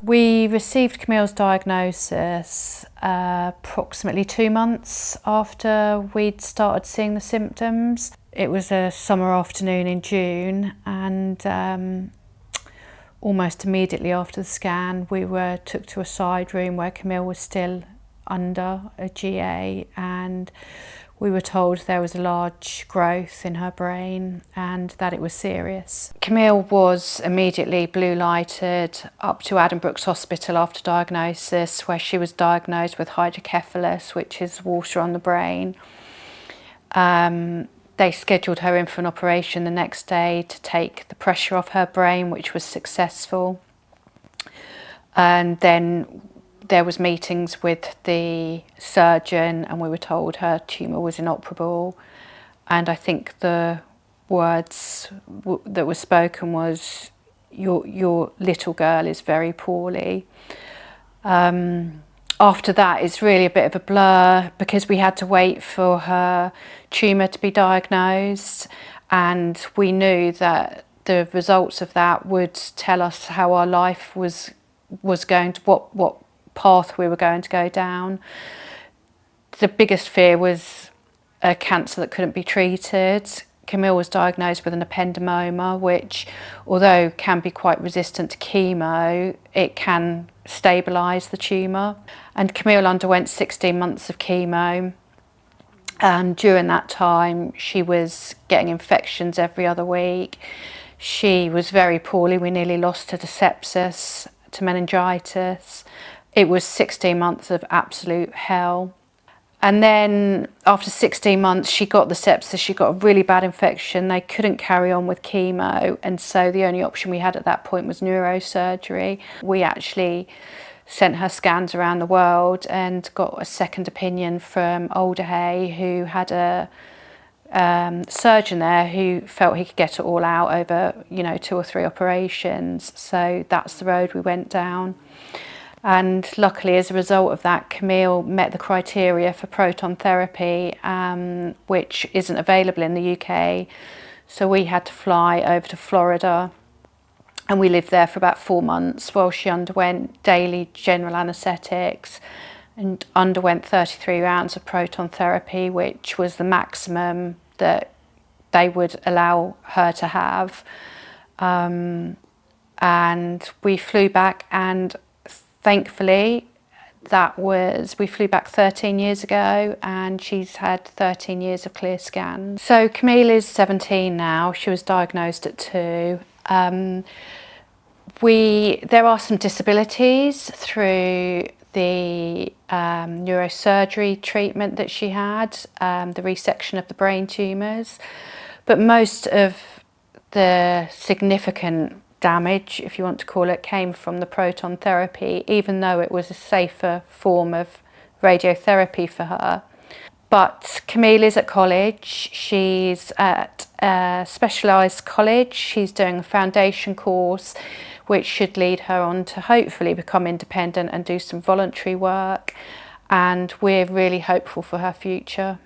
We received Camille's diagnosis approximately 2 months after we'd started seeing the symptoms. It was a summer afternoon in June, and almost immediately after the scan we were took to a side room where Camille was still under a GA, and we were told there was a large growth in her brain and that it was serious. Camille was immediately blue lighted up to Addenbrooke's Hospital after diagnosis, where she was diagnosed with hydrocephalus, which is water on the brain. They scheduled her in for an operation the next day to take the pressure off her brain, which was successful. And then there was meetings with the surgeon and we were told her tumour was inoperable. And I think the words that were spoken was, your little girl is very poorly. After that, it's really a bit of a blur because we had to wait for her tumour to be diagnosed, and we knew that the results of that would tell us how our life was going to, what path we were going to go down. The biggest fear was a cancer that couldn't be treated. Camille was diagnosed with an ependymoma, which, although can be quite resistant to chemo, it can stabilise the tumour. And Camille underwent 16 months of chemo, and during that time she was getting infections every other week. She was very poorly. We nearly lost her to sepsis, to meningitis. It was 16 months of absolute hell. And then after 16 months, she got the sepsis, she got a really bad infection. They couldn't carry on with chemo. And so the only option we had at that point was neurosurgery. We actually sent her scans around the world and got a second opinion from Alderhay, who had a surgeon there who felt he could get it all out over, 2 or 3 operations. So that's the road we went down. And luckily, as a result of that, Camille met the criteria for proton therapy, which isn't available in the UK. So we had to fly over to Florida, and we lived there for about 4 months while she underwent daily general anaesthetics and underwent 33 rounds of proton therapy, which was the maximum that they would allow her to have. And we flew back, and thankfully, we flew back 13 years ago, and she's had 13 years of clear scans. So Camille is 17 now. She was diagnosed at 2. There are some disabilities through the neurosurgery treatment that she had, the resection of the brain tumours, but most of the significant damage, if you want to call it, came from the proton therapy, even though it was a safer form of radiotherapy for her. But Camille is at college. She's at a specialised college. She's doing a foundation course, which should lead her on to hopefully become independent and do some voluntary work. And we're really hopeful for her future.